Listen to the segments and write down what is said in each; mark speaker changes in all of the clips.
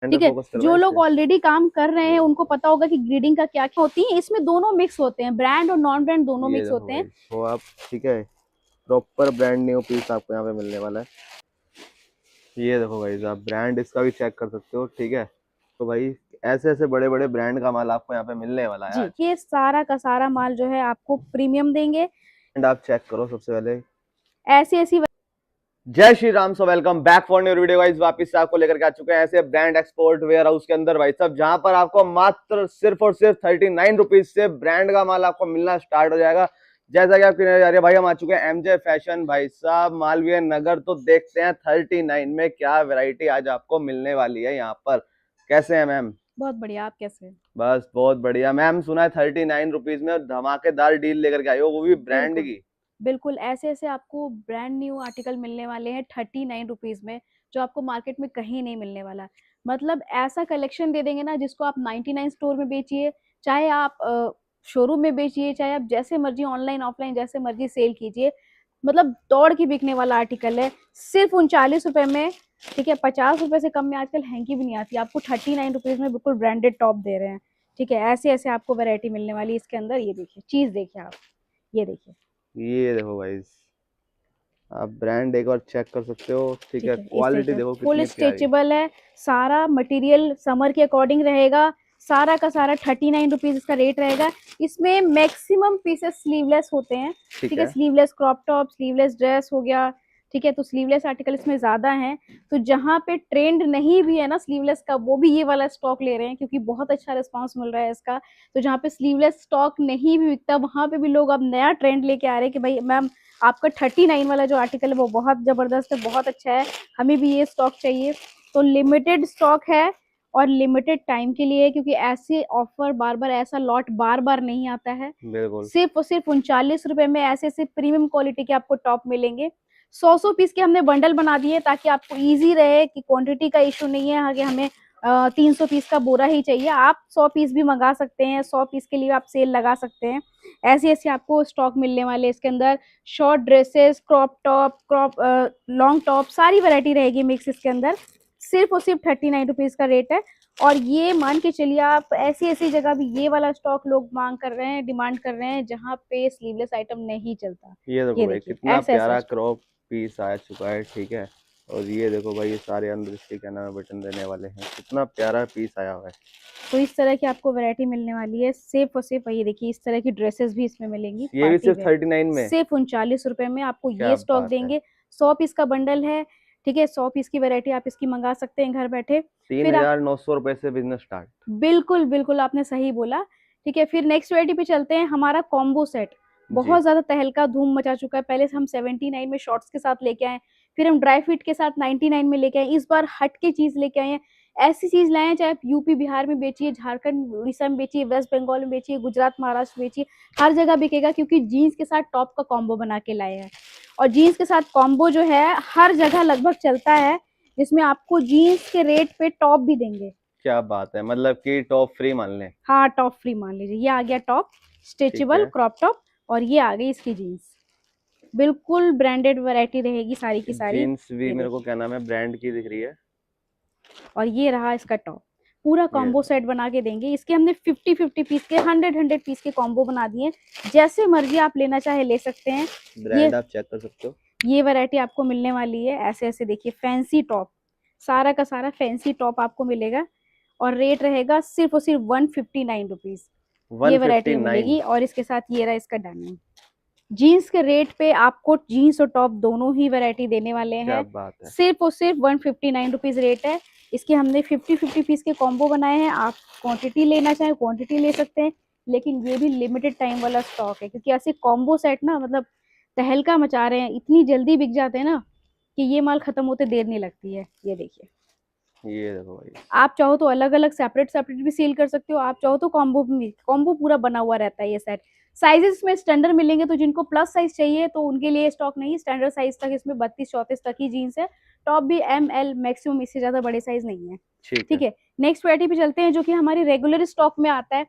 Speaker 1: ठीक है,
Speaker 2: फोकस
Speaker 1: जो
Speaker 2: करवाएं
Speaker 1: लोग
Speaker 2: इससे।
Speaker 1: ऑलरेडी काम कर रहे हैं उनको पता होगा कि ग्रीडिंग का क्या क्या होती है। इसमें दोनों मिक्स होते हैं, ब्रांड और नॉन ब्रांड दोनों
Speaker 2: ये
Speaker 1: मिक्स
Speaker 2: देखो
Speaker 1: होते
Speaker 2: भाई
Speaker 1: हैं।
Speaker 2: वो आप, ठीक है, प्रॉपर ब्रांड न्यू पीस आपको यहाँ पे मिलने वाला है। ये देखो भाई, आप ब्रांड इसका भी चेक कर सकते हो, ठीक है। तो भाई ऐसे ऐसे बड़े बड़े ब्रांड का माल आपको यहाँ पे मिलने वाला है
Speaker 1: जी,
Speaker 2: आज।
Speaker 1: ये सारा का सारा माल जो है आपको प्रीमियम देंगे।
Speaker 2: एंड आप चेक करो सबसे पहले।
Speaker 1: ऐसी ऐसी
Speaker 2: जय Shri Ram, so welcome back for new video guys. वापस से आपको लेकर के आ चुके हैं ऐसे ब्रांड एक्सपोर्ट वेयर हाउस के अंदर भाई साहब, जहां पर आपको मात्र सिर्फ और सिर्फ 39 रुपीज से ब्रांड का माल आपको मिलना स्टार्ट हो जाएगा। जैसा कि आप कहने जा रहे हैं भाई, हम आ चुके हैं एमजे फैशन भाई साहब, मालवीय नगर। तो देखते हैं 39 में क्या वैरायटी आज आपको मिलने वाली है यहाँ पर। कैसे हैं मैम?
Speaker 1: बहुत बढ़िया। आप कैसे हैं?
Speaker 2: बस बहुत बढ़िया मैम। सुना है 39 रुपीज में धमाकेदार डील लेकर के आई हो, वो भी ब्रांड
Speaker 1: बिल्कुल
Speaker 2: की।
Speaker 1: बिल्कुल, ऐसे ऐसे आपको ब्रांड न्यू आर्टिकल मिलने वाले हैं 39 रुपीज में, जो आपको मार्केट में कहीं नहीं मिलने वाला। मतलब ऐसा कलेक्शन दे देंगे ना जिसको आप 99 स्टोर में बेचिए, चाहे आप शोरूम में बेचिए, चाहे आप जैसे मर्जी ऑनलाइन ऑफलाइन जैसे मर्जी सेल कीजिए, मतलब दौड़ के बिकने वाला आर्टिकल है। सिर्फ 39 रुपए में। ठीक है, 50 रुपए से कम में आजकल हैंकी भी नहीं आती, आपको 39 रुपीज में बिल्कुल ब्रांडेड टॉप दे रहे हैं। ठीक है, ऐसे ऐसे आपको वैरायटी मिलने वाली है इसके अंदर। ये देखिए, चीज देखिए आप, ये देखिए।
Speaker 2: ये देखो भाई, आप ब्रांड एक बार चेक कर सकते हो, ठीक है।
Speaker 1: ठीक है, इस
Speaker 2: क्वालिटी
Speaker 1: तरीके
Speaker 2: देखो
Speaker 1: फुल
Speaker 2: कितनी प्यारी।
Speaker 1: स्ट्रेचेबल है। सारा मटेरियल समर के अकॉर्डिंग रहेगा। सारा का सारा 39 रुपीज इसका रेट रहेगा। इसमें मैक्सिमम पीसेस स्लीवलेस होते हैं।
Speaker 2: ठीक
Speaker 1: ठीक है,
Speaker 2: है।
Speaker 1: Sleeveless crop top, sleeveless dress हो गया। ठीक है, तो स्लीवलेस आर्टिकल इसमें ज्यादा हैं। तो जहाँ पे ट्रेंड नहीं भी है ना स्लीवलेस का, वो भी ये वाला स्टॉक ले रहे हैं क्योंकि बहुत अच्छा रिस्पांस मिल रहा है इसका। तो जहाँ पे स्लीवलेस स्टॉक नहीं भी बिकता, वहां पे भी लोग अब नया ट्रेंड लेके आ रहे हैं कि भाई मैम, आपका 39 वाला जो आर्टिकल है वो बहुत जबरदस्त है, बहुत अच्छा है, हमें भी ये स्टॉक चाहिए। तो लिमिटेड स्टॉक है और लिमिटेड टाइम के लिए है, क्योंकि ऐसे ऑफर बार बार, ऐसा लॉट बार बार नहीं आता है।
Speaker 2: बिल्कुल।
Speaker 1: सिर्फ और सिर्फ 39 रुपए में ऐसे ऐसे प्रीमियम क्वालिटी के आपको टॉप मिलेंगे। 100 पीस के हमने बंडल बना दिए ताकि आपको इजी रहे, कि क्वांटिटी का इशू नहीं है आगे हमें 300 पीस का बोरा ही चाहिए। आप 100 पीस भी मंगा सकते हैं, 100 पीस के लिए आप सेल लगा सकते हैं। ऐसे ऐसे आपको स्टॉक मिलने वाले इसके अंदर। Short dresses, crop top, long top, सारी वैरायटी रहेगी मिक्स इसके अंदर। सिर्फ और सिर्फ 39 रुपीज का रेट है। और ये मान के चलिए आप, ऐसी ऐसी जगह भी ये वाला स्टॉक लोग मांग कर रहे हैं, डिमांड कर रहे हैं, जहाँ पे स्लीवलेस आइटम नहीं चलता।
Speaker 2: ये देखो
Speaker 1: ये
Speaker 2: भाई
Speaker 1: देखिए,
Speaker 2: कितना
Speaker 1: ऐसा ऐसा
Speaker 2: प्यारा
Speaker 1: स्टॉक।
Speaker 2: क्रॉप पीस आ चुका है, ठीक है। और ये देखो भाई, ये सारे अंदर इसके क्या नाम है बटन देने वाले हैं, कितना प्यारा पीस आया हुआ है।
Speaker 1: तो इस तरह की आपको वैरायटी मिलने वाली है। सिर्फ और सिर्फ ये देखिए, इस तरह की ड्रेसेस भी इसमें मिलेंगी
Speaker 2: ये भी
Speaker 1: पार्टी
Speaker 2: सिर्फ
Speaker 1: वेयर।
Speaker 2: 39 में?
Speaker 1: सिर्फ 39 रुपए में आपको
Speaker 2: क्या
Speaker 1: ये स्टॉक
Speaker 2: बात है।
Speaker 1: देंगे। 100 पीस का बंडल है। ठीक है, 100 पीस की वैरायटी आप इसकी मंगा सकते हैं घर बैठे।
Speaker 2: तीन
Speaker 1: फिर आप,
Speaker 2: हजार नौ सौ रुपए से बिजनेस स्टार्ट।
Speaker 1: बिल्कुल बिल्कुल आपने सही बोला। ठीक है, फिर नेक्स्ट वैरायटी पे चलते हैं। हमारा कॉम्बो सेट
Speaker 2: जी।
Speaker 1: बहुत ज्यादा तहलका धूम मचा चुका है। पहले से हम 79 में शॉर्ट्स के साथ लेके आए, फिर हम ड्राई फिट के साथ 99 में लेके आए, इस बार हट के चीज लेके आए हैं। ऐसी चीज लाए हैं, चाहे आप यूपी बिहार में बेचिए, झारखंड उड़ीसा में बेचिए, वेस्ट बंगाल में बेचिए, गुजरात महाराष्ट्र बेचिए, हर जगह बिकेगा, क्योंकि जीन्स के साथ टॉप का कॉम्बो बना के लाए हैं। और जीन्स के साथ कॉम्बो जो है हर जगह लगभग चलता है, जिसमें आपको जीन्स के रेट पे टॉप भी देंगे।
Speaker 2: क्या बात है, मतलब कि टॉप फ्री मान लें।
Speaker 1: हाँ, टॉप फ्री मान लीजिए। ये आ गया टॉप,
Speaker 2: ठीक
Speaker 1: स्ट्रेचेबल
Speaker 2: है।
Speaker 1: Crop top. और ये आ गई इसकी जीन्स। बिल्कुल ब्रांडेड वैरायटी रहेगी सारी की सारी।
Speaker 2: जीन्स भी
Speaker 1: ये
Speaker 2: मेरे को
Speaker 1: देखिए,
Speaker 2: क्या नाम है ब्रांड की दिख रही है।
Speaker 1: और ये रहा इसका टॉप। पूरा
Speaker 2: ये
Speaker 1: कॉम्बो सेट बना के देंगे। इसके हमने 50-50 पीस के, 100-100 पीस के कॉम्बो बना दिए। जैसे मर्जी आप लेना चाहे ले सकते हैं। ये
Speaker 2: ब्रांड आप चेक कर सकते हो।
Speaker 1: ये वैरायटी आपको मिलने वाली है। ऐसे ऐसे देखिए, फैंसी टॉप, सारा का सारा फैंसी टॉप आपको मिलेगा। और रेट रहेगा सिर्फ और सिर्फ 159 रुपीज। ये वैरायटी
Speaker 2: 159।
Speaker 1: मिलेगी। और इसके साथ ये रहा इसका डायमंड। जीन्स के रेट पे आपको जीन्स और टॉप दोनों ही वैरायटी देने वाले
Speaker 2: क्या
Speaker 1: हैं।
Speaker 2: बात है।
Speaker 1: सिर्फ और सिर्फ 159 रुपीज रेट है। इसके हमने 50-50 पीस के कॉम्बो बनाए हैं। आप क्वांटिटी लेना चाहें क्वांटिटी ले सकते हैं, लेकिन ये भी लिमिटेड टाइम वाला स्टॉक है, क्योंकि ऐसे कॉम्बो सेट ना, मतलब तहलका मचा रहे हैं, इतनी जल्दी बिक जाते हैं ना कि ये माल खत्म होते देर नहीं लगती है। ये देखिए,
Speaker 2: ये देखो भाई।
Speaker 1: आप चाहो तो अलग अलग सेपरेट सेपरेट भी सेल कर सकते हो, आप चाहो तो कॉम्बो भी, कॉम्बो पूरा बना हुआ रहता है ये सेट। साइजेस में स्टैंडर्ड मिलेंगे, तो जिनको प्लस साइज चाहिए तो उनके लिए स्टॉक नहीं, स्टैंडर्ड साइज तक इसमें 32-34 तक ही जीन्स है। टॉप भी ML मैक्सिमम, इससे ज्यादा बड़े साइज नहीं है।
Speaker 2: ठीक
Speaker 1: ठीक
Speaker 2: है।
Speaker 1: है, नेक्स्ट वैरायटी पे चलते हैं, जो कि हमारी रेगुलर स्टॉक में आता है।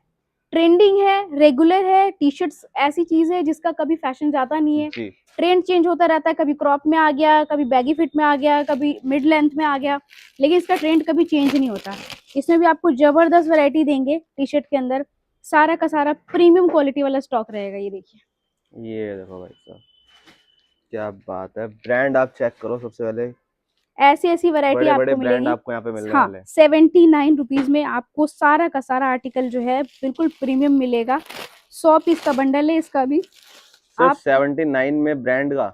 Speaker 1: ट्रेंडिंग है, रेगुलर है। टी शर्ट्स ऐसी चीज है जिसका कभी फैशन जाता नहीं है,
Speaker 2: जी।
Speaker 1: ट्रेंड चेंज होता रहता है, कभी क्रॉप में आ गया, कभी बैगी फिट में आ गया, कभी मिड लेंथ में आ गया, लेकिन इसका ट्रेंड कभी चेंज नहीं होता। इसमें भी आपको जबरदस्त वैरायटी देंगे टी शर्ट के अंदर, सारा का सारा प्रीमियम क्वालिटी वाला स्टॉक रहेगा। ये देखिए,
Speaker 2: ये देखो भाई साहब, क्या बात है। ब्रांड आप चेक करो सबसे पहले,
Speaker 1: ऐसी ऐसी वैरायटी
Speaker 2: बड़े बड़े
Speaker 1: आपको
Speaker 2: ब्रांड
Speaker 1: मिलेगी।
Speaker 2: आपको यहाँ पे मिलने
Speaker 1: हाँ,
Speaker 2: वाले हैं।
Speaker 1: 79 रुपीज में आपको सारा का सारा आर्टिकल जो है बिल्कुल प्रीमियम मिलेगा। 100 पीस का बंडल है इसका भी।
Speaker 2: सिर्फ
Speaker 1: आप
Speaker 2: 79 में ब्रांड का।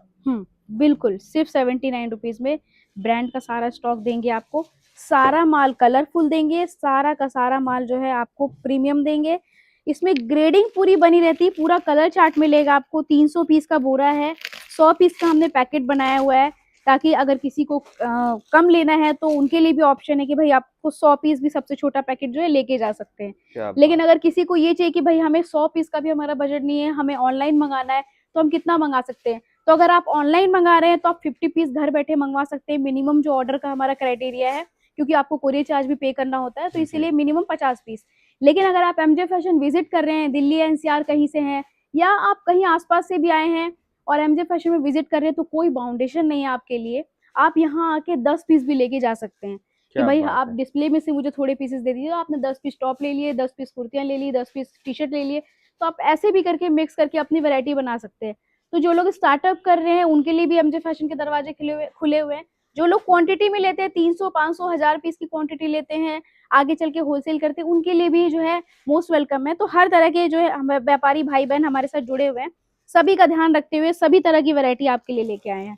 Speaker 1: बिल्कुल सिर्फ 79 रुपीज में ब्रांड का सारा स्टॉक देंगे आपको। सारा माल कलरफुल देंगे, सारा का सारा माल जो है आपको प्रीमियम देंगे। इसमें ग्रेडिंग पूरी बनी रहती है, पूरा कलर चार्ट मिलेगा आपको। 300 पीस का बोरा है, 100 पीस का हमने पैकेट बनाया हुआ है, ताकि अगर किसी को कम लेना है तो उनके लिए भी ऑप्शन है कि भाई आपको 100 पीस भी सबसे छोटा पैकेट जो है लेके जा सकते हैं। लेकिन अगर किसी को ये चाहिए कि भाई हमें 100 पीस का भी हमारा बजट नहीं है, हमें ऑनलाइन मंगाना है, तो हम कितना मंगा सकते हैं? तो अगर आप ऑनलाइन मंगा रहे हैं तो आप 50 पीस घर बैठे मंगवा सकते हैं। मिनिमम जो ऑर्डर का हमारा क्राइटेरिया है, क्योंकि आपको कोरियर चार्ज भी पे करना होता है, तो इसीलिए मिनिमम 50 पीस। लेकिन अगर आप एमजे फैशन विजिट कर रहे हैं, दिल्ली या एनसीआर कहीं से हैं, या आप कहीं आसपास से भी आए हैं और एमजे फैशन में विजिट कर रहे हैं, तो कोई बाउंडेशन नहीं है आपके लिए। आप यहाँ आके 10 पीस भी लेके जा सकते हैं कि भाई आप डिस्प्ले में से मुझे थोड़े पीसेस दे दीजिए। आपने 10 पीस टॉप ले लिए, 10 पीस कुर्तियां ले ली, 10 पीस टी शर्ट ले लिए, तो आप ऐसे भी करके मिक्स करके अपनी वैरायटी बना सकते हैं। तो जो लोग स्टार्टअप कर रहे हैं उनके लिए भी एमजे फैशन के दरवाजे खुले हुए हैं। जो लोग क्वांटिटी में लेते हैं, 300, 500, 1000 पीस की क्वांटिटी लेते हैं, आगे चल के होलसेल करते हैं, उनके लिए भी जो है मोस्ट वेलकम है। तो हर तरह के जो है व्यापारी भाई बहन हमारे साथ जुड़े हुए हैं, सभी का ध्यान रखते हुए सभी तरह की वैरायटी आपके लिए लेके आए हैं।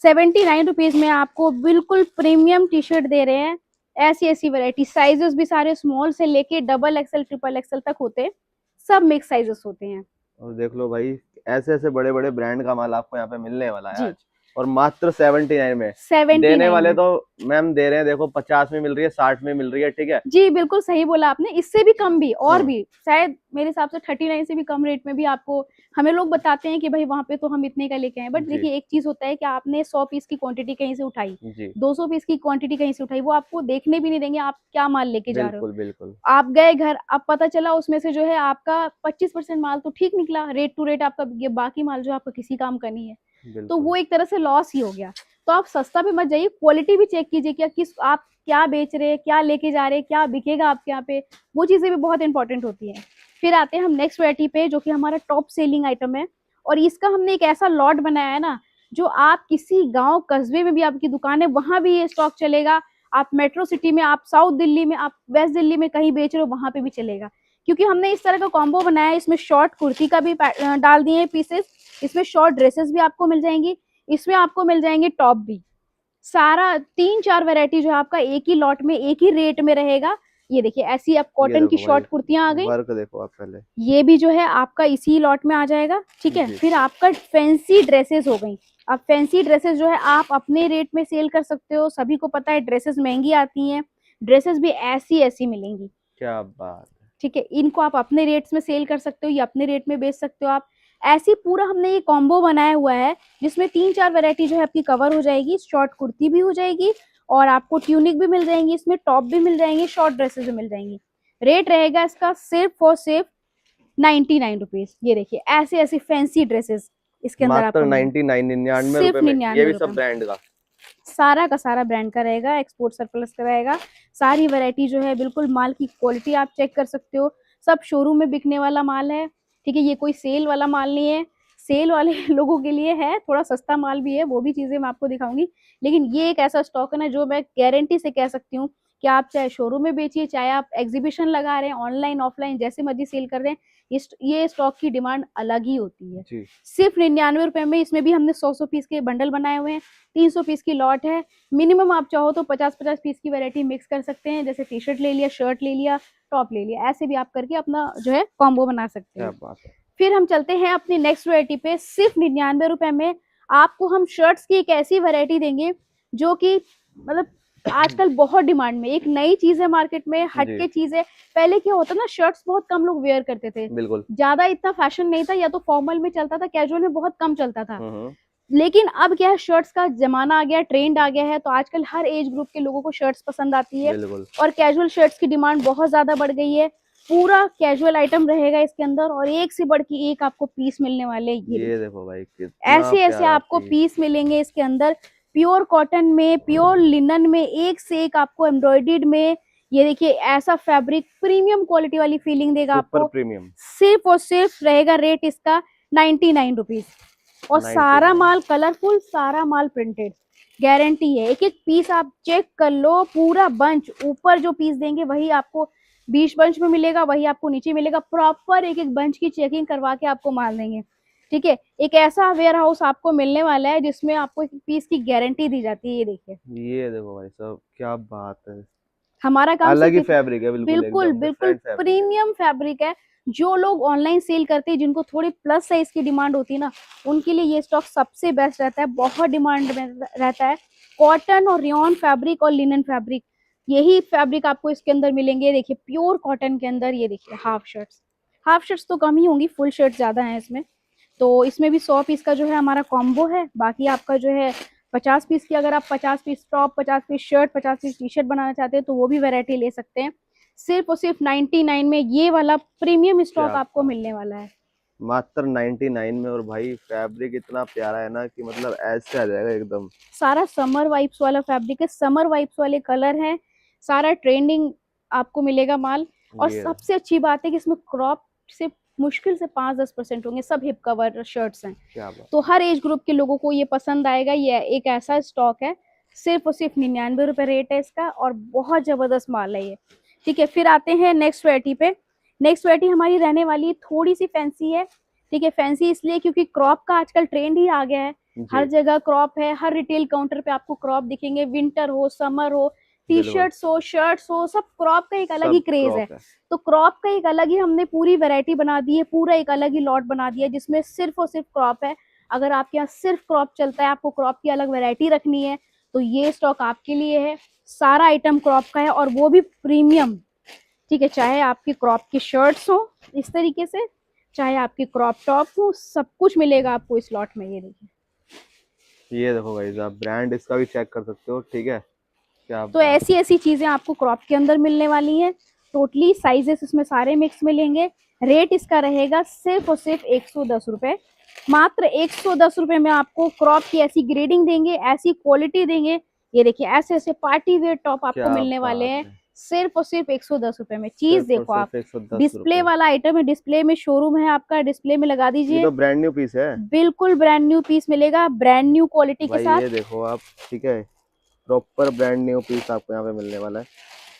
Speaker 1: 79 रुपीज में आपको बिल्कुल प्रीमियम टी शर्ट दे रहे हैं। ऐसी ऐसी वैरायटी, साइजेस भी सारे स्मॉल से लेके डबल एक्सएल, ट्रिपल एक्सएल तक होते हैं, सब मिक्स साइजेस होते हैं।
Speaker 2: और देख लो भाई, ऐसे ऐसे बड़े बड़े ब्रांड का माल आपको यहाँ पे मिलने वाला है
Speaker 1: जी।
Speaker 2: आज, और मात्र 79 में।
Speaker 1: 79
Speaker 2: देने वाले
Speaker 1: में।
Speaker 2: तो मैम दे रहे हैं, देखो 50 में मिल रही है, 60 में मिल रही है, ठीक है।
Speaker 1: जी बिल्कुल सही बोला आपने, इससे भी कम भी, और भी शायद मेरे हिसाब से 39 से भी कम रेट में भी आपको, हमें लोग बताते हैं कि भाई वहां पे तो हम इतने का लेके आए, बट देखिए एक चीज होता है कि आपने 100 पीस की क्वांटिटी कहीं से उठाई, 200 पीस की क्वांटिटी कहीं से उठाई, वो आपको देखने भी नहीं देंगे आप क्या माल लेके जा रहे हो।
Speaker 2: बिल्कुल।
Speaker 1: आप गए घर, अब पता चला उसमें से जो है आपका 25% माल तो ठीक निकला, रेट टू रेट आपका, ये बाकी माल जो आपका किसी काम का नहीं है, तो वो एक तरह से लॉस ही हो गया। तो आप सस्ता पे मत जाइए, क्वालिटी भी चेक कीजिए, क्या किस आप क्या बेच रहे हैं, क्या लेके जा रहे हैं, क्या बिकेगा आपके यहाँ पे, वो चीजें भी बहुत इंपॉर्टेंट होती है। फिर आते हैं हम नेक्स्ट वैरायटी पे, जो कि हमारा टॉप सेलिंग आइटम है, और इसका हमने एक ऐसा लॉट बनाया है ना, जो आप किसी गांव कस्बे में भी आपकी दुकान है वहां भी ये स्टॉक चलेगा। आप मेट्रो सिटी में, आप साउथ दिल्ली में, आप वेस्ट दिल्ली में कहीं बेच रहे हो, वहां पे भी चलेगा, क्योंकि हमने इस तरह का कॉम्बो बनाया है। इसमें शॉर्ट कुर्ती का भी डाल दिए पीसेस, इसमें शॉर्ट ड्रेसेस भी आपको मिल जाएंगी, इसमें आपको मिल जाएंगे टॉप भी। सारा 3-4 वैरायटी जो है आपका एक ही लॉट में एक ही रेट में रहेगा। ये देखिए, ऐसी आप कॉटन की शॉर्ट कुर्तियां आ गई,
Speaker 2: वर्क देखो आप पहले,
Speaker 1: ये भी जो है आपका इसी लॉट में आ जाएगा, ठीक है। फिर आपका फैंसी ड्रेसेस हो गई। अब फैंसी ड्रेसेस जो है आप अपने रेट में सेल कर सकते हो, सभी को पता है ड्रेसेस महंगी आती हैं, ड्रेसेस भी ऐसी ऐसी मिलेंगी,
Speaker 2: क्या बात है,
Speaker 1: ठीक है। इनको आप अपने रेट्स में सेल कर सकते हो या अपने रेट में बेच सकते हो आप। ऐसी पूरा हमने ये कॉम्बो बनाया हुआ है, जिसमें 3-4 वैरायटी जो है आपकी कवर हो जाएगी। शॉर्ट कुर्ती भी हो जाएगी, और आपको ट्यूनिक भी मिल जाएंगी, इसमें टॉप भी मिल जाएंगे, शॉर्ट ड्रेसेस भी मिल जाएंगी। रेट रहेगा इसका सिर्फ और सिर्फ 99 रुपीज। ये देखिए, ऐसे ऐसे फैंसी ड्रेसेस इसके अंदर आपको
Speaker 2: 99 रुपए में, ये भी सब ब्रांड का, सारा
Speaker 1: का सारा ब्रांड का रहेगा, एक्सपोर्ट सरप्लस का रहेगा। सारी वैरायटी जो है बिल्कुल, माल की क्वालिटी आप चेक कर सकते हो, सब शोरूम में बिकने वाला माल है, ठीक है। ये कोई सेल वाला माल नहीं है, सेल वाले लोगों के लिए है, थोड़ा सस्ता माल भी है, वो भी चीजें मैं आपको दिखाऊंगी। लेकिन ये एक ऐसा स्टॉक है ना, जो मैं गारंटी से कह सकती हूँ कि आप चाहे शोरूम में बेचिए, चाहे आप एग्जीबिशन लगा रहे हैं, ऑनलाइन ऑफलाइन जैसे मर्जी सेल कर रहे हैं, ये स्टॉक की डिमांड अलग ही होती है जी। सिर्फ 99 रुपए में इसमें भी हमने 100 पीस के बंडल बनाए हुए हैं, 300 पीस की लॉट है। मिनिमम आप चाहो तो 50-50 पीस की वैरायटी मिक्स कर सकते हैं, जैसे टी शर्ट ले लिया, शर्ट ले लिया, टॉप ले लिया, ऐसे भी आप करके अपना जो है कॉम्बो बना सकते हैं। फिर हम चलते हैं अपनी नेक्स्ट वैरायटी पे। सिर्फ 99 रुपए में आपको हम शर्ट्स की एक ऐसी वैरायटी देंगे जो कि मतलब आजकल बहुत डिमांड में, एक नई चीज है मार्केट में, हटके चीज है। पहले क्या होता ना, शर्ट्स बहुत कम लोग वेयर करते थे, बिल्कुल ज्यादा इतना फैशन नहीं था, या तो फॉर्मल में चलता था, कैजुअल में बहुत कम चलता था। लेकिन अब क्या है, शर्ट्स का जमाना आ गया, ट्रेंड आ गया है, तो आजकल हर एज ग्रुप के लोगों को शर्ट्स पसंद आती है, और कैजुअल शर्ट्स की डिमांड बहुत ज्यादा बढ़ गई है। पूरा कैजुअल आइटम रहेगा इसके अंदर, और एक से बढ़ के एक आपको पीस मिलने वाले।
Speaker 2: ये देखो भाई कितना
Speaker 1: ऐसे ऐसे
Speaker 2: प्यारा
Speaker 1: आपको
Speaker 2: पीस।
Speaker 1: पीस मिलेंगे इसके अंदर, प्योर कॉटन में, प्योर लिनन में, एक से एक आपको एम्ब्रॉयडर्ड में। ये देखिए ऐसा फैब्रिक प्रीमियम क्वालिटी वाली फीलिंग देगा
Speaker 2: सुपर
Speaker 1: आपको।
Speaker 2: प्रीमियम।
Speaker 1: सिर्फ और सिर्फ रहेगा रेट इसका 99 रुपीज, और सारा
Speaker 2: 99।
Speaker 1: माल कलरफुल, सारा माल प्रिंटेड, गारंटी है। एक एक पीस आप चेक कर लो, पूरा बंच ऊपर जो पीस देंगे वही आपको 20 बंच में मिलेगा, वही आपको नीचे मिलेगा। प्रॉपर एक एक बंच की चेकिंग करवा के आपको माल देंगे, ठीक है। एक ऐसा वेयर हाउस आपको मिलने वाला है जिसमें आपको एक पीस की गारंटी दी जाती है। ये देखिए,
Speaker 2: ये देखो भाई साहब क्या बात है,
Speaker 1: हमारा काम
Speaker 2: अलग
Speaker 1: सिर्फ
Speaker 2: ही फैब्रिक है, बिल्कुल
Speaker 1: बिल्कुल
Speaker 2: एकदम
Speaker 1: बिल्कुल
Speaker 2: डिफरेंट फैब्रिक है।
Speaker 1: प्रीमियम फैब्रिक है। जो लोग ऑनलाइन सेल करते हैं, जिनको थोड़ी प्लस साइज की डिमांड होती है ना, उनके लिए ये स्टॉक सबसे बेस्ट रहता है, बहुत डिमांड में रहता है। कॉटन और रियॉन फैब्रिक और लिनन फैब्रिक, यही फैब्रिक आपको इसके अंदर मिलेंगे। देखिए प्योर कॉटन के अंदर, ये देखिए हाफ शर्ट्स, हाफ शर्ट्स तो कम ही होंगी, फुल शर्ट ज्यादा है इसमें। तो इसमें भी 100 पीस का जो है हमारा कॉम्बो है। बाकी आपका जो है 50 पीस की, अगर आप 50 piece top, 50 piece shirt, 50 piece T shirt बनाना चाहते हैं तो वो भी वैरायटी ले सकते हैं। सिर्फ और सिर्फ 99 में ये वाला प्रीमियम स्टॉक
Speaker 2: क्या
Speaker 1: आपको
Speaker 2: बात,
Speaker 1: मिलने वाला है।
Speaker 2: मात्र 99 में। और भाई फैब्रिक इतना प्यारा है ना कि मतलब ऐसे आ जाएगा एकदम।
Speaker 1: सारा समर वाइब्स वाला फैब्रिक है, समर वाइब्स वाले कलर हैं, सारा ट्रेंडिंग आपको मिलेगा माल। और
Speaker 2: ये
Speaker 1: सबसे अच्छी बात है कि इसमें क्रॉप से मुश्किल से 5-10% होंगे, सब हिप कवर शर्ट्स हैं।
Speaker 2: क्या बात।
Speaker 1: तो हर एज ग्रुप के लोगों को ये पसंद आएगा। ये एक ऐसा स्टॉक है, सिर्फ और सिर्फ 99 रुपए रेट है इसका, और बहुत जबरदस्त माल है ये, ठीक है। फिर आते हैं नेक्स्ट वैरायटी पे। नेक्स्ट वैरायटी हमारी रहने वाली थोड़ी सी फैंसी है, ठीक है। फैंसी इसलिए क्योंकि क्रॉप का आजकल ट्रेंड ही आ गया है, हर
Speaker 2: जी
Speaker 1: जगह क्रॉप है, हर रिटेल काउंटर पे आपको क्रॉप दिखेंगे, विंटर हो, समर हो, टी
Speaker 2: बिल्कुल,
Speaker 1: शर्ट्स हो, शर्ट्स हो, सब क्रॉप का एक अलग ही
Speaker 2: सब
Speaker 1: क्रेज है।
Speaker 2: क्रॉप है।
Speaker 1: तो क्रॉप का एक अलग ही हमने पूरी वैरायटी बना दी है, पूरा एक अलग ही लॉट बना दिया है जिसमें सिर्फ और सिर्फ क्रॉप है। अगर आपके यहाँ सिर्फ क्रॉप चलता है, आपको क्रॉप की अलग वैरायटी रखनी है, तो ये स्टॉक आपके लिए है। सारा आइटम क्रॉप का है, और वो भी प्रीमियम, ठीक है। चाहे आपकी क्रॉप की शर्ट्स हो इस तरीके से, चाहे आपकी क्रॉप टॉप हो, सब कुछ मिलेगा आपको इस लॉट में। ये देखिए,
Speaker 2: ये देखो भाई आप ब्रांड इसका भी चेक कर सकते हो, ठीक है। क्या
Speaker 1: तो
Speaker 2: बात।
Speaker 1: ऐसी ऐसी चीजें आपको क्रॉप के अंदर मिलने वाली हैं। टोटली साइजेस इसमें सारे मिक्स मिलेंगे। रेट इसका रहेगा सिर्फ और सिर्फ 110 रुपए, मात्र 110 रुपए में आपको क्रॉप की ऐसी ग्रेडिंग देंगे, ऐसी क्वालिटी देंगे। ये देखिए ऐसे ऐसे पार्टी वेयर टॉप आपको
Speaker 2: क्या
Speaker 1: मिलने वाले
Speaker 2: बात
Speaker 1: हैं,
Speaker 2: है,
Speaker 1: सिर्फ और सिर्फ 110 रुपए में। चीज
Speaker 2: सिर्फ और
Speaker 1: देखो आप,
Speaker 2: सिर्फ 110
Speaker 1: डिस्प्ले
Speaker 2: रुपए।
Speaker 1: वाला आइटम है, डिस्प्ले में शोरूम है आपका, डिस्प्ले में लगा
Speaker 2: ये
Speaker 1: दीजिए।
Speaker 2: तो ब्रांड न्यू पीस है
Speaker 1: बिल्कुल ब्रांड न्यू पीस मिलेगा, ब्रांड न्यू क्वालिटी के
Speaker 2: भाई,
Speaker 1: साथ।
Speaker 2: ये देखो आप, ठीक है। प्रॉपर ब्रांड न्यू पीस आपको यहाँ पे मिलने वाला है,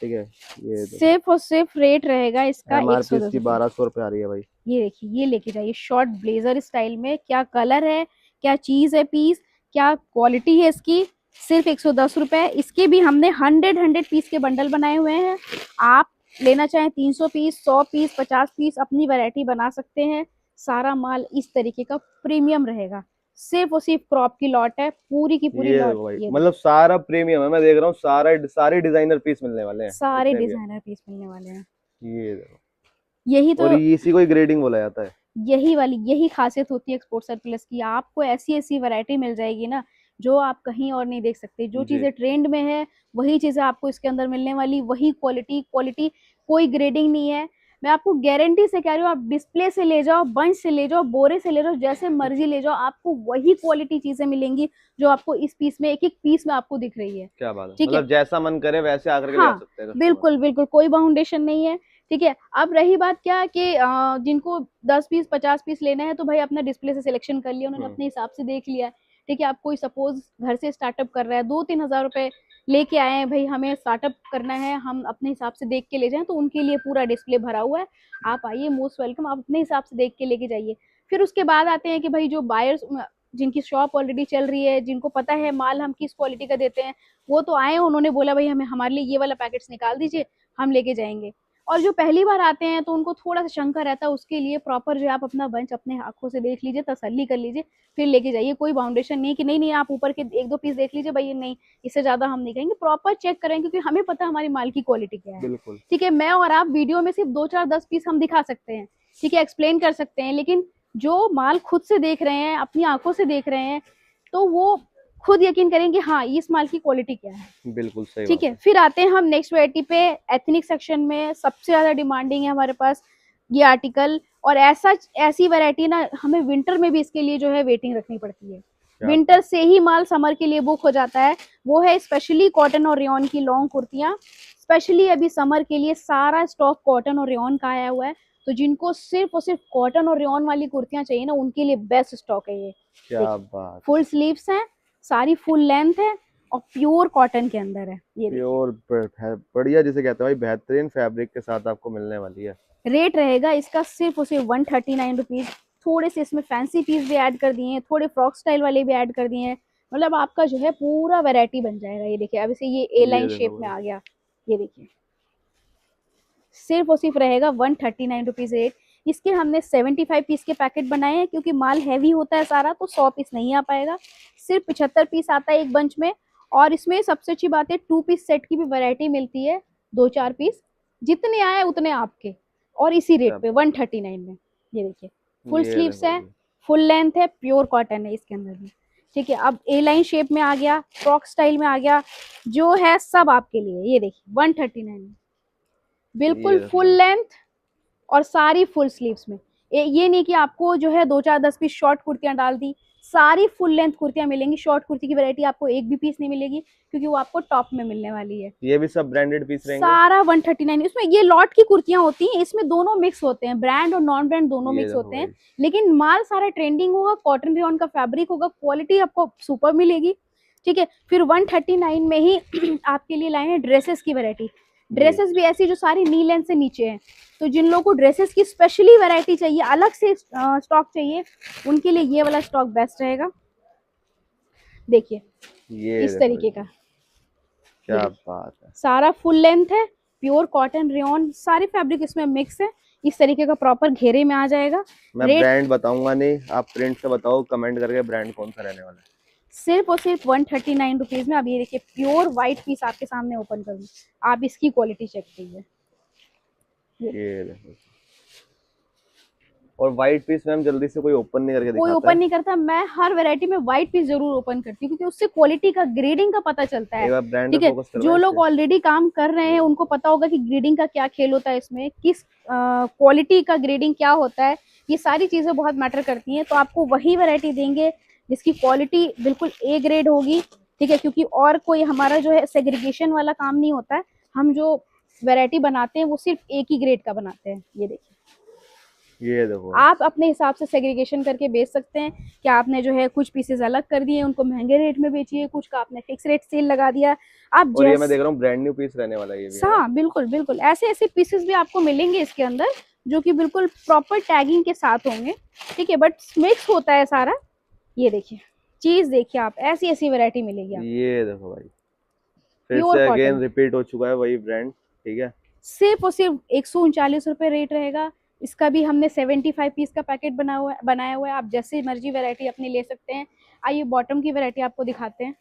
Speaker 2: ठीक है। ये देखो
Speaker 1: सिर्फ और सिर्फ रेट रहेगा इसका
Speaker 2: MRP
Speaker 1: 110
Speaker 2: इसकी
Speaker 1: रुपए।
Speaker 2: 1200 रुपए आ रही है भाई।
Speaker 1: ये देखिए, ये लेके जाइए, शॉर्ट ब्लेजर स्टाइल में, क्या कलर है, क्या चीज है पीस, क्या क्वालिटी है इसकी। सिर्फ 110 रुपए। इसके भी हमने 100 पीस के बंडल बनाए हुए हैं। आप लेना चाहें 300 पीस, 100 पीस, 50 पीस, अपनी वैरायटी बना सकते हैं। सारा माल इस तरीके का प्रीमियम रहेगा। सिर्फ और सिर्फ क्रॉप की लॉट है, पूरी की पूरी
Speaker 2: ये
Speaker 1: लॉट।
Speaker 2: देखो भाई
Speaker 1: ये
Speaker 2: मतलब सारा प्रीमियम है, मैं देख रहा हूँ सारे डिजाइनर पीस मिलने वाले हैं
Speaker 1: सारे
Speaker 2: जितने भी है।
Speaker 1: डिजाइनर पीस मिलने वाले हैं।
Speaker 2: ये देखो,
Speaker 1: यही
Speaker 2: और
Speaker 1: तो,
Speaker 2: इसी को ही ग्रेडिंग बोला जाता है।
Speaker 1: यही खासियत होती है एक्सपोर्ट सरप्लस की। आपको ऐसी ऐसी वैरायटी मिल जाएगी ना, जो आप कहीं और नहीं देख सकते। जो
Speaker 2: जी
Speaker 1: चीजें ट्रेंड में है, वही चीजें आपको इसके अंदर मिलने वाली, वही क्वालिटी क्वालिटी, कोई ग्रेडिंग नहीं है। मैं आपको गारंटी से कह रही हूँ, आप डिस्प्ले से ले जाओ, बंच से ले जाओ, बोरे से ले जाओ, जैसे मर्जी ले जाओ, आपको वही क्वालिटी चीजें मिलेंगी जो आपको इस पीस में, एक एक पीस में आपको दिख रही है,
Speaker 2: क्या बात है,
Speaker 1: ठीक है।
Speaker 2: मतलब जैसा मन करे वैसे आकर के ले आ
Speaker 1: हाँ,
Speaker 2: सकते हैं कस्टमर।
Speaker 1: बिल्कुल बिल्कुल, कोई बाउंडेशन नहीं है, ठीक है। अब रही बात क्या कि जिनको 10 पीस 50 पीस लेना है, तो भाई अपना डिस्प्ले से सिलेक्शन कर लिया, उन्होंने अपने हिसाब से देख लिया, ठीक है। आप कोई सपोज घर से स्टार्टअप कर रहा है, 2-3 हजार रुपए लेके आए हैं, भाई हमें स्टार्टअप करना है, हम अपने हिसाब से देख के ले जाएं, तो उनके लिए पूरा डिस्प्ले भरा हुआ है। आप आइए, मोस्ट वेलकम, आप अपने हिसाब से देख के लेके जाइए। फिर उसके बाद आते हैं कि भाई जो बायर्स, जिनकी शॉप ऑलरेडी चल रही है, जिनको पता है माल हम किस क्वालिटी का देते हैं, वो तो आए, उन्होंने बोला भाई हमें हमारे लिए ये वाला पैकेट्स निकाल दीजिए, हम लेके जाएंगे। और जो पहली बार आते हैं तो उनको थोड़ा सा शंका रहता है, उसके लिए प्रॉपर जो आप अपना बंच अपने आंखों से देख लीजिए, तसल्ली कर लीजिए, फिर लेके जाइए। कोई बाउंडेशन नहीं कि नहीं नहीं आप ऊपर के 1-2 पीस देख लीजिए, भाई नहीं, इससे ज्यादा हम नहीं कहेंगे। प्रॉपर चेक करें, क्योंकि हमें पता है हमारी माल की क्वालिटी क्या है,
Speaker 2: बिल्कुल
Speaker 1: ठीक है। मैं और आप वीडियो में सिर्फ 2-4-10 पीस हम दिखा सकते हैं, ठीक है, एक्सप्लेन कर सकते हैं, लेकिन जो माल खुद से देख रहे हैं, अपनी आंखों से देख रहे हैं, तो वो खुद यकीन करेंगे हाँ इस माल की क्वालिटी क्या है।
Speaker 2: बिल्कुल सही
Speaker 1: ठीक
Speaker 2: बात
Speaker 1: है, फिर आते हैं हम नेक्स्ट वैरायटी पे। एथनिक सेक्शन में सबसे ज्यादा डिमांडिंग है हमारे पास ये आर्टिकल, और ऐसी वैरायटी ना हमें विंटर में भी इसके लिए जो है वेटिंग रखनी पड़ती है।
Speaker 2: क्या
Speaker 1: विंटर से ही माल समर के लिए बुक हो जाता है। वो है स्पेशली कॉटन और रेयॉन की लॉन्ग कुर्तियां। स्पेशली अभी समर के लिए सारा स्टॉक कॉटन और रेयॉन का आया हुआ है। तो जिनको सिर्फ और सिर्फ कॉटन और रेयॉन वाली कुर्तियां चाहिए ना, उनके लिए बेस्ट स्टॉक है ये।
Speaker 2: क्या
Speaker 1: देखिए,
Speaker 2: बात,
Speaker 1: फुल स्लीव्स हैं, सारी फुल लेंथ है और प्योर कॉटन के अंदर है। ये देखिए,
Speaker 2: प्योर बढ़िया जिसे कहते हैं भाई, बेहतरीन फैब्रिक के साथ आपको मिलने वाली है।
Speaker 1: रेट रहेगा इसका सिर्फ और सिर्फ 139 रुपीज। थोड़े से इसमें फैंसी पीस भी ऐड कर दिए हैं, थोड़े फ्रॉक स्टाइल वाले भी ऐड कर दिए हैं। मतलब आपका जो है पूरा वैरायटी बन जाएगा। ये देखिए, अब इसे ये ए
Speaker 2: ये
Speaker 1: लाइन
Speaker 2: देखो
Speaker 1: शेप में
Speaker 2: भाई,
Speaker 1: आ गया। ये देखिए, सिर्फ और सिर्फ रहेगा 139 रुपीज रेट। इसके हमने 75 पीस के पैकेट बनाए हैं, क्योंकि माल हैवी होता है सारा, तो 100 पीस नहीं आ पाएगा। सिर्फ 75 पीस आता है एक बंच में। और इसमें सबसे अच्छी बात है 2 पीस सेट की भी वैरायटी मिलती है, 2-4 पीस। जितने आए उतने आपके, और इसी रेट
Speaker 2: क्या
Speaker 1: पे 139 में। ये देखिए, फुल
Speaker 2: ये
Speaker 1: स्लीव्स
Speaker 2: देखो
Speaker 1: है,
Speaker 2: भाई,
Speaker 1: फुल लेंथ है, प्योर कॉटन है इसके अंदर भी। ठीक है, अब ए लाइन शेप में आ गया, फ्रॉक स्टाइल में आ गया, जो है सब आपके लिए। ये देखिए 139 में, बिल्कुल
Speaker 2: ये देखो
Speaker 1: फुल
Speaker 2: भाई,
Speaker 1: लेंथ और सारी फुल स्लीव्स में। ये नहीं कि आपको जो है 2-4-10 पीस शॉर्ट कुर्तियां डाल दी। सारी फुल लेंथ कुर्तियां मिलेंगी। शॉर्ट कुर्ती की वैरायटी आपको एक भी पीस नहीं मिलेगी, क्योंकि वो आपको टॉप में मिलने वाली है।
Speaker 2: ये भी सब ब्रांडेड पीस रहेंगे।
Speaker 1: सारा 139। इसमें ये लॉट की कुर्तियां होती हैं, इसमें दोनों मिक्स होते हैं, ब्रांड और नॉन ब्रांड दोनों
Speaker 2: ये
Speaker 1: मिक्स
Speaker 2: देखो
Speaker 1: होते हैं।
Speaker 2: भाई,
Speaker 1: लेकिन माल सारा ट्रेंडिंग होगा, कॉटन रेयॉन का फैब्रिक होगा, क्वालिटी आपको सुपर मिलेगी। ठीक है, फिर 139 में ही आपके लिए लाए हैं ड्रेसेस की वैरायटी।
Speaker 2: जी
Speaker 1: ड्रेसेस भी ऐसी जो सारी नी लेंथ से नीचे हैं। तो जिन लोगों को ड्रेसेस की स्पेशली वैरायटी चाहिए, अलग से स्टॉक चाहिए, उनके लिए ये वाला स्टॉक बेस्ट रहेगा। देखिए,
Speaker 2: ये
Speaker 1: इस
Speaker 2: देखो
Speaker 1: तरीके
Speaker 2: भाई,
Speaker 1: का। ये
Speaker 2: क्या
Speaker 1: देखिए,
Speaker 2: बात है।
Speaker 1: सारा फुल लेंथ है, प्योर कॉटन रेयॉन, सारे फैब्रिक इसमें मिक्स है। इस तरीके का प्रॉपर घेरे में आ जाएगा।
Speaker 2: मैं
Speaker 1: रेट
Speaker 2: ब्रांड बताऊंगा नहीं, आप प्रिंट से बताओ कमेंट करके ब्रांड कौन सा रहने वाला है।
Speaker 1: सिर्फ और सिर्फ 139 रुपीज में। अब ये देखिए, प्योर व्हाइट पीस आपके सामने ओपन करूँ, आप इसकी क्वालिटी चेक कीजिए।
Speaker 2: ये देखो, और व्हाइट पीस मैम जल्दी से कोई ओपन नहीं करके
Speaker 1: कोई
Speaker 2: दिखाता
Speaker 1: ओपन
Speaker 2: है।
Speaker 1: नहीं करता। मैं हर वैरायटी में व्हाइट पीस जरूर ओपन करती हूँ, क्योंकि उससे क्वालिटी का, ग्रेडिंग का पता चलता है।
Speaker 2: एक बार ब्रांड पे
Speaker 1: ठीक है,
Speaker 2: फोकस
Speaker 1: जो
Speaker 2: करवाएं
Speaker 1: लोग
Speaker 2: इसके।
Speaker 1: ऑलरेडी काम कर रहे हैं उनको पता होगा कि ग्रेडिंग का क्या खेल होता है, इसमें किस क्वालिटी का ग्रेडिंग क्या होता है। ये सारी चीजें बहुत मैटर करती हैं। तो आपको वही वैरायटी देंगे जिसकी क्वालिटी बिल्कुल ए ग्रेड होगी। ठीक है, क्योंकि और कोई हमारा जो है सेग्रीगेशन वाला काम नहीं होता है। हम जो वैरायटी बनाते हैं वो सिर्फ एक ही ग्रेड का बनाते हैं। ये देखिए,
Speaker 2: ये देखो भाई,
Speaker 1: आप अपने हिसाब से सेग्रीगेशन करके बेच सकते हैं, कि आपने जो है कुछ पीसेस अलग कर दिए, उनको महंगे रेट में बेचिए, कुछ का आपने फिक्स रेट सेल लगा दिया। आप
Speaker 2: और ये मैं
Speaker 1: जैस
Speaker 2: देख रहा हूँ ब्रांड न्यू पीस रहने वाला है, ये भी है ना।
Speaker 1: हाँ, बिल्कुल बिल्कुल, ऐसे ऐसे पीसेस भी आपको मिलेंगे इसके अंदर, जो कि बिल्कुल प्रॉपर टैगिंग के साथ होंगे। ठीक है, बट मिक्स होता है सारा। ये देखिए, चीज देखिए आप, ऐसी ऐसी वैरायटी मिलेगी आपको,
Speaker 2: ये देखो भाई, फिर
Speaker 1: प्योर
Speaker 2: से
Speaker 1: कॉटन।
Speaker 2: अगेन रिपीट हो चुका है वही ब्रांड। ठीक है,
Speaker 1: सिर्फ और सिर्फ 139 रुपये रेट रहेगा। इसका भी हमने 75 पीस का पैकेट बनाया हुआ है। आप जैसे मर्जी वैरायटी अपनी ले सकते हैं। आइए बॉटम की वैरायटी आपको दिखाते हैं।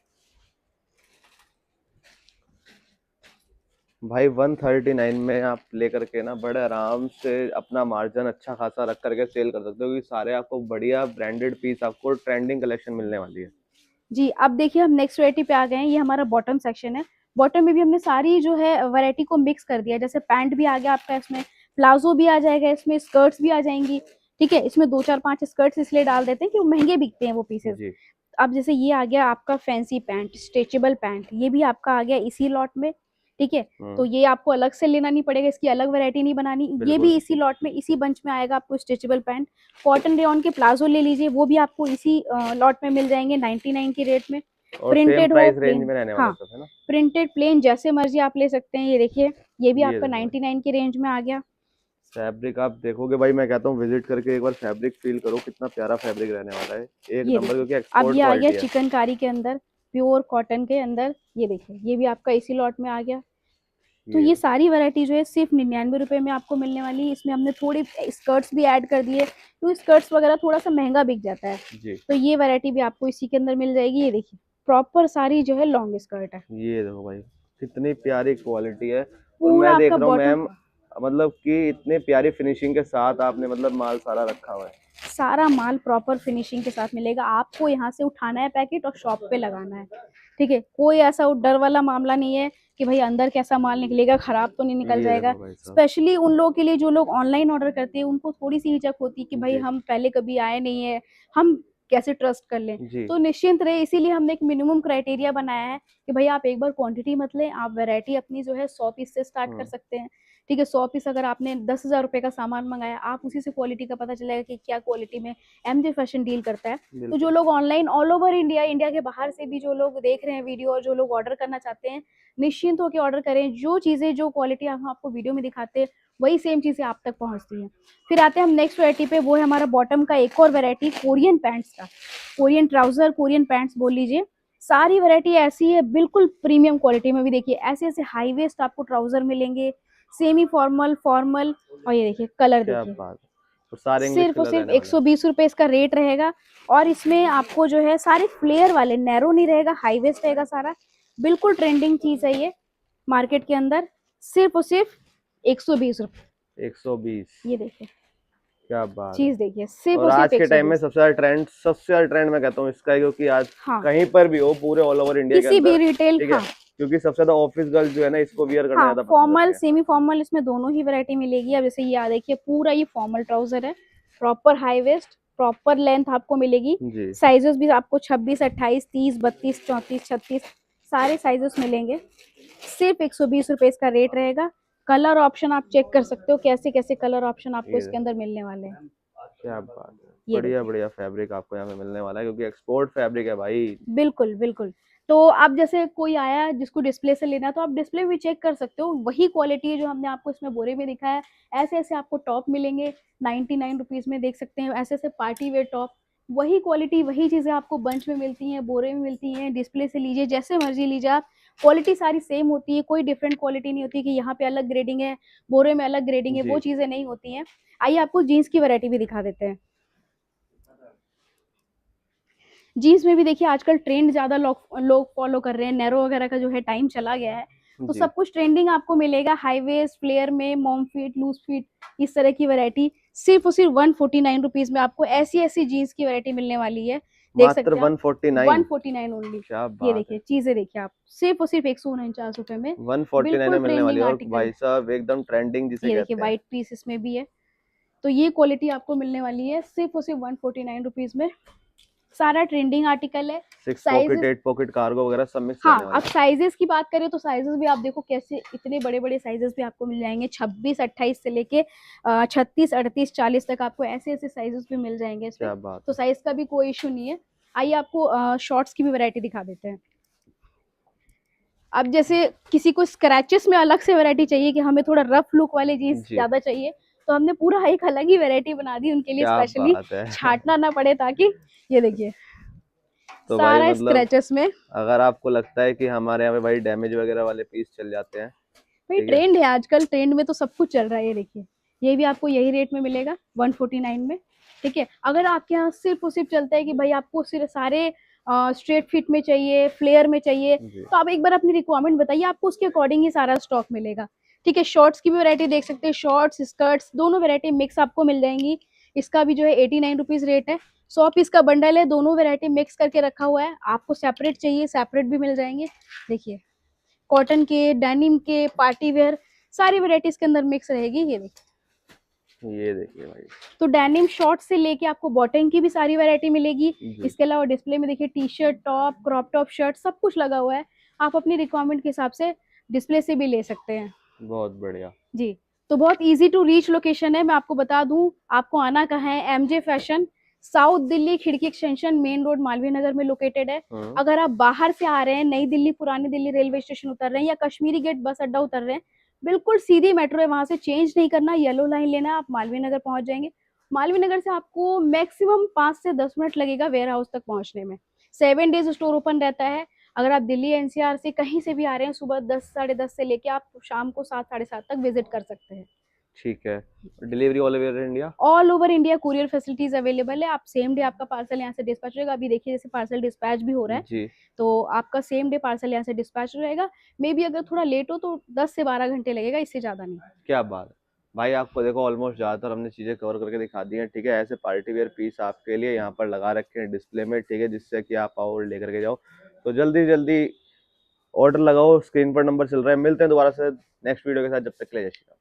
Speaker 2: भाई 139 में आप लेकर के ना बड़े आराम से अपना मार्जिन अच्छा खासा रख करके सेल कर सकते हो, क्योंकि सारे आपको बढ़िया ब्रांडेड पीस, आपको ट्रेंडिंग कलेक्शन मिलने वाली है।
Speaker 1: जी, अब देखिए हम नेक्स्ट वैरायटी पे आ गए हैं। ये हमारा बॉटम सेक्शन है। बॉटम में भी हमने सारी जो है वैरायटी को मिक्स कर दिया। जैसे पैंट भी आ गया आपका इसमें, प्लाजो भी आ जाएगा इसमें, स्कर्ट्स भी आ जाएंगी। ठीक है, इसमें 2-4-5 स्कर्ट्स इसलिए डाल देते हैं कि वो महंगे बिकते हैं वो पीसेस।
Speaker 2: जी,
Speaker 1: अब जैसे ये आ गया आपका फैंसी पैंट, स्ट्रेचेबल पैंट, ये भी आपका आ गया इसी लॉट में। ठीक है, तो ये आपको अलग से लेना नहीं पड़ेगा, इसकी अलग वैरायटी नहीं बनानी। ये
Speaker 2: बिल्कुल।
Speaker 1: भी इसी लॉट में, इसी बंच में आएगा आपको स्ट्रेचेबल पैंट। कॉटन रेयॉन के प्लाजो ले लीजिए, वो भी आपको इसी लॉट में मिल जाएंगे 99 की रेट में।
Speaker 2: और सेम
Speaker 1: प्रिंटेड हो
Speaker 2: प्राइस रेंज
Speaker 1: प्लेन,
Speaker 2: में रहने वाला
Speaker 1: हाँ,
Speaker 2: सब है ना।
Speaker 1: प्रिंटेड प्लेन जैसे मर्जी आप ले सकते हैं। ये देखिए, ये भी
Speaker 2: ये
Speaker 1: आपका
Speaker 2: देखो भाई,
Speaker 1: 99 की रेंज में आ गया।
Speaker 2: फैब्रिक आप देखोगे भाई, मैं कहता हूँ विजिट करके एक बार फैब्रिक फील करो, कितना प्यारा फैब्रिक रहने वाला है, एक
Speaker 1: ये
Speaker 2: नंबर,
Speaker 1: देखिए,
Speaker 2: क्योंकि
Speaker 1: अब
Speaker 2: एक्सपोर्ट
Speaker 1: ये आ गया
Speaker 2: क्वालिटी है।
Speaker 1: चिकनकारी के अंदर, प्योर कॉटन के अंदर। ये देखिए, ये भी आपका इसी लॉट में आ गया। तो
Speaker 2: ये
Speaker 1: ये सारी वैरायटी जो है सिर्फ 99 रुपए में आपको मिलने वाली है। इसमें हमने थोड़ी स्कर्ट्स भी ऐड कर दिए, क्योंकि स्कर्ट्स वगैरह थोड़ा सा महंगा बिक जाता है।
Speaker 2: जी,
Speaker 1: तो ये वैरायटी भी आपको इसी के अंदर मिल जाएगी। ये देखिए, प्रॉपर सारी जो है लॉन्ग स्कर्ट है,
Speaker 2: ये देखो भाई, कितनी प्यारी क्वालिटी है। और
Speaker 1: पूरा
Speaker 2: मैं
Speaker 1: आपका
Speaker 2: देख रहा हूँ
Speaker 1: बॉटम।
Speaker 2: मैम, मतलब कि इतने प्यारी फिनिशिंग के साथ आपने मतलब माल सारा रखा हुआ है।
Speaker 1: सारा माल प्रॉपर फिनिशिंग के साथ मिलेगा। आपको यहाँ से उठाना है पैकेट और शॉप पे लगाना है, ठीक है। कोई ऐसा डर वाला मामला नहीं है कि भाई अंदर कैसा माल निकलेगा, खराब तो नहीं निकल
Speaker 2: ये
Speaker 1: जाएगा।
Speaker 2: देखो भाई साहब।
Speaker 1: स्पेशली उन लोगों के लिए जो लोग ऑनलाइन ऑर्डर करते हैं, उनको थोड़ी सी हिचक होती है कि भाई
Speaker 2: जी
Speaker 1: हम पहले कभी आए नहीं है, हम कैसे ट्रस्ट कर लें।
Speaker 2: जी।
Speaker 1: तो निश्चिंत रहे, इसीलिए हमने एक मिनिमम क्राइटेरिया बनाया है कि भाई आप एक बार क्वांटिटी मत लें, आप वैरायटी अपनी जो है 100 पीस से स्टार्ट कर सकते हैं, ठीक है। 100 पीस अगर आपने 10,000 रुपए का सामान मंगाया, आप उसी से क्वालिटी का पता चलेगा कि क्या क्वालिटी में एमजे फैशन डील करता है। तो जो
Speaker 2: बिल्कुल
Speaker 1: लोग online all over India, India के बाहर से भी जो लोग देख रहे हैं वीडियो और जो लोग ऑर्डर करना चाहते हैं, निश्चिंत होकर ऑर्डर करें। जो चीजें, जो क्वालिटी हम आपको वीडियो में दिखाते हैं, वही सेम चीजें आप तक पहुंचती हैं। फिर आते हैं हम नेक्स्ट वैरायटी पे, वो है हमारा बॉटम का एक और वैरायटी, कोरियन पैंट्स का। कोरियन ट्राउजर, कोरियन पैंट्स बोल लीजिए। सारी वैरायटी ऐसी है, बिल्कुल प्रीमियम क्वालिटी में भी। देखिए ऐसे ऐसे हाई वेस्ट आपको ट्राउजर मिलेंगे, सेमी फॉर्मल, फॉर्मल, और ये देखिए कलर
Speaker 2: क्या
Speaker 1: देखिए।
Speaker 2: बात है। और सारे इंग्लिश
Speaker 1: सिर्फ और
Speaker 2: कलर
Speaker 1: सिर्फ
Speaker 2: रहने वाले हैं।
Speaker 1: 120 रुपए इसका रेट रहेगा। और इसमें आपको जो है सारे फ्लेयर वाले, नैरो नहीं रहेगा, हाई वेस्ट रहेगा सारा। बिल्कुल ट्रेंडिंग चीज है ये मार्केट के अंदर। सिर्फ और सिर्फ 120 रुपए।
Speaker 2: 120।
Speaker 1: ये देखिए
Speaker 2: क्या बात है।
Speaker 1: चीज, देखिए सिर्फ
Speaker 2: और
Speaker 1: और
Speaker 2: आज
Speaker 1: सिर्फ
Speaker 2: के टाइम में
Speaker 1: 120।
Speaker 2: सबसे ज्यादा ट्रेंड मैं कहता हूँ इसका है, क्योंकि आज
Speaker 1: हाँ,
Speaker 2: कहीं पर भी हो पूरे ऑल ओवर इंडिया के
Speaker 1: किसी भी
Speaker 2: अंदर,
Speaker 1: रिटेल,
Speaker 2: ठीक है,
Speaker 1: हाँ
Speaker 2: क्योंकि सबसे ज्यादा ऑफिस गर्ल्स जो है ना इसको वियर करना
Speaker 1: हाँ,
Speaker 2: ज्यादा पसंद
Speaker 1: फॉर्मल
Speaker 2: करते हैं।
Speaker 1: सेमी फॉर्मल इसमें दोनों ही वैरायटी मिलेगी। अब जैसे ये देखिए पूरा ये फॉर्मल ट्राउजर है, proper high waist, proper length आपको मिलेगी।
Speaker 2: जी
Speaker 1: साइजेस भी आपको 26, 28, 30, 32, 34, 36 सारे साइजेस मिलेंगे। सिर्फ 120 रुपए इसका रेट रहेगा। कलर ऑप्शन आप चेक कर सकते हो, कैसे कैसे कलर ऑप्शन आपको
Speaker 2: ये
Speaker 1: इसके अंदर मिलने वाले हैं।
Speaker 2: क्या बात है।
Speaker 1: ये
Speaker 2: बढ़िया
Speaker 1: देखिए
Speaker 2: बढ़िया फैब्रिक आपको यहाँ पे मिलने वाला है, क्योंकि एक्सपोर्ट फैब्रिक है भाई।
Speaker 1: बिल्कुल बिल्कुल। तो आप जैसे कोई आया जिसको डिस्प्ले से लेना है, तो आप डिस्प्ले भी चेक कर सकते हो, वही क्वालिटी है जो हमने आपको इसमें बोरे में दिखाया है। ऐसे ऐसे आपको टॉप मिलेंगे 99 रुपीज में, देख सकते हैं ऐसे ऐसे पार्टी वेयर टॉप। वही क्वालिटी, वही चीजें आपको बंच में मिलती हैं, बोरे में मिलती हैं। डिस्प्ले से लीजिए, जैसे मर्जी लीजिए आप, क्वालिटी सारी सेम होती है। कोई डिफरेंट क्वालिटी नहीं होती कि यहाँ पे अलग ग्रेडिंग है, बोरे में अलग ग्रेडिंग है, वो
Speaker 2: जी
Speaker 1: चीजें नहीं होती हैं। आइए आपको जीन्स की वैरायटी भी दिखा देते हैं। जीन्स में भी देखिए आजकल ट्रेंड ज्यादा लोग फॉलो कर रहे हैं, नैरो वगैरह का जो है टाइम चला गया है, तो
Speaker 2: जी।
Speaker 1: सब कुछ ट्रेंडिंग आपको मिलेगा। हाई वेस्ट, फ्लेयर में, मॉम फिट, लूज फिट, इस तरह की वैरायटी सिर्फ और सिर्फ 149 रुपीज में आपको ऐसी ऐसी जीन्स की वैरायटी मिलने वाली है। देख
Speaker 2: मात्र
Speaker 1: सकते हैं आप,
Speaker 2: 149।
Speaker 1: 149 ओनली।
Speaker 2: क्या
Speaker 1: ये
Speaker 2: बात है।
Speaker 1: देखिए चीजें, देखिए आप, सिर्फ और सिर्फ 149 रुपए में
Speaker 2: 149 में
Speaker 1: बिल्कुल
Speaker 2: मिलने वाली
Speaker 1: ट्रेंडिंग
Speaker 2: है, और
Speaker 1: आर्टिकल।
Speaker 2: भाई साहब एकदम ट्रेंडिंग जिसे
Speaker 1: ये देखिए
Speaker 2: कहते हैं।
Speaker 1: व्हाइट पीस इसमें भी है। तो ये क्वालिटी आपको मिलने वाली है सिर्फ और सिर्फ 149 रुपीज में। सारा ट्रेंडिंग आर्टिकल है।
Speaker 2: 6 पॉकेट,
Speaker 1: साइजेस,
Speaker 2: 8 पॉकेट, कार्गो वगैरह सब मिक्स रहने
Speaker 1: हाँ, अब
Speaker 2: वाला है।
Speaker 1: साइजेस की बात करें तो साइजेस भी आप देखो कैसे, इतने बड़े बड़े साइजेस भी आपको मिल जाएंगे। 26, 28 से लेके 36, 38, 40 तक आपको ऐसे ऐसे साइजेस भी मिल जाएंगे इसमें।
Speaker 2: क्या बात
Speaker 1: तो
Speaker 2: है।
Speaker 1: साइज का भी कोई इशू नहीं है। आइए आपको शॉर्ट्स की भी वैरायटी दिखा देते हैं। अब जैसे किसी को स्क्रैचेस में अलग से वैरायटी चाहिए, कि हमें थोड़ा रफ लुक वाले जीन्स
Speaker 2: जी
Speaker 1: ज्यादा चाहिए, तो हमने पूरा एक अलग ही वैरायटी बना दी उनके लिए,
Speaker 2: क्या
Speaker 1: स्पेशली
Speaker 2: बात है।
Speaker 1: छाटना ना पड़े, ताकि ये देखिए
Speaker 2: तो भाई
Speaker 1: सारा
Speaker 2: मतलब
Speaker 1: स्क्रैचेस में।
Speaker 2: अगर आपको लगता है कि हमारे यहाँ पे भाई डैमेज वगैरह वाले पीस चल जाते हैं,
Speaker 1: भाई
Speaker 2: ठीक है,
Speaker 1: ट्रेंड है आजकल, ट्रेंड में तो सब कुछ चल रहा है। ये देखिए ये भी आपको यही रेट में मिलेगा 149 में, ठीक है। अगर आपके यहाँ सिर्फ और सिर्फ चलता है कि भाई आपको सिर्फ सारे स्ट्रेट फिट में चाहिए, फ्लेयर में चाहिए,
Speaker 2: जी
Speaker 1: तो आप एक बार अपनी रिक्वायरमेंट बताइए, आपको उसके अकॉर्डिंग ही सारा स्टॉक मिलेगा, ठीक है। शॉर्ट्स की भी वैरायटी देख सकते हैं, शॉर्ट्स, स्कर्ट्स, दोनों वैरायटी मिक्स आपको मिल जाएंगी। इसका भी जो है 89 रुपीज रेट है। 100 पीस का बंडल है, दोनों वैरायटी मिक्स करके रखा हुआ है। आपको सेपरेट चाहिए, सेपरेट भी मिल जाएंगे। देखिए कॉटन के, डेनिम के, पार्टी वेयर, सारी वैरायटीज के अंदर मिक्स रहेगी। ये देखिए,
Speaker 2: ये देखिए भाई।
Speaker 1: तो डेनिम शॉर्ट से लेके आपको बॉटम की भी सारी वैरायटी मिलेगी।
Speaker 2: जी
Speaker 1: इसके अलावा डिस्प्ले में देखिए T shirt, top, crop top, shirt, सब कुछ लगा हुआ है। आप अपनी रिक्वायरमेंट के हिसाब से डिस्प्ले से भी ले सकते हैं।
Speaker 2: बहुत बढ़िया।
Speaker 1: जी, तो बहुत इजी टू रीच लोकेशन है। मैं आपको बता दूं, आपको आना कहाँ है। एमजे फैशन, साउथ दिल्ली, खिड़की extension, main road, Malviya Nagar में लोकेटेड है। अगर आप बाहर से आ रहे हैं, नई दिल्ली, पुरानी दिल्ली रेलवे स्टेशन उतर रहे हैं, या कश्मीरी गेट बस अड्डा उतर रहे हैं, बिल्कुल सीधी मेट्रो है, वहां से चेंज नहीं करना, येलो लाइन लेना, आप मालवीय नगर पहुंच जाएंगे। मालवीय नगर से आपको मैक्सिमम 5 से 10 मिनट लगेगा वेयर हाउस तक पहुंचने में। 7 डेज स्टोर ओपन रहता है। अगर आप दिल्ली एनसीआर से कहीं से भी आ रहे हैं, सुबह 10, साढ़े 10 से लेके आप शाम को 7, साढ़े 7 तक विजिट कर सकते हैं।
Speaker 2: ठीक है। Delivery all over India?
Speaker 1: All over India courier facilities available है। आप सेम डे आपका पार्सल यहाँ से डिस्पैच होगा। अभी देखिए जैसे पार्सल डिस्पैच भी हो रहा है,
Speaker 2: जी
Speaker 1: तो आपका सेम डे पार्सल यहाँ से डिस्पैच रहेगा। मे बी अगर थोड़ा लेट हो तो 10 से 12 घंटे लगेगा, इससे ज्यादा नहीं।
Speaker 2: क्या बात है। भाई आपको देखो ऑलमोस्ट ज्यादातर हमने चीजें कवर करके दिखा दी हैं, ठीक है। ऐसे पार्टी वेयर पीस आपके लिए यहाँ पर लगा रखे हैं डिस्प्ले में, ठीक है, जिससे कि आप आओ और लेकर के जाओ। तो जल्दी जल्दी ऑर्डर लगाओ, स्क्रीन पर नंबर चल रहा है। मिलते हैं दोबारा से नेक्स्ट वीडियो के साथ, जब तक के लिए जय श्री राम।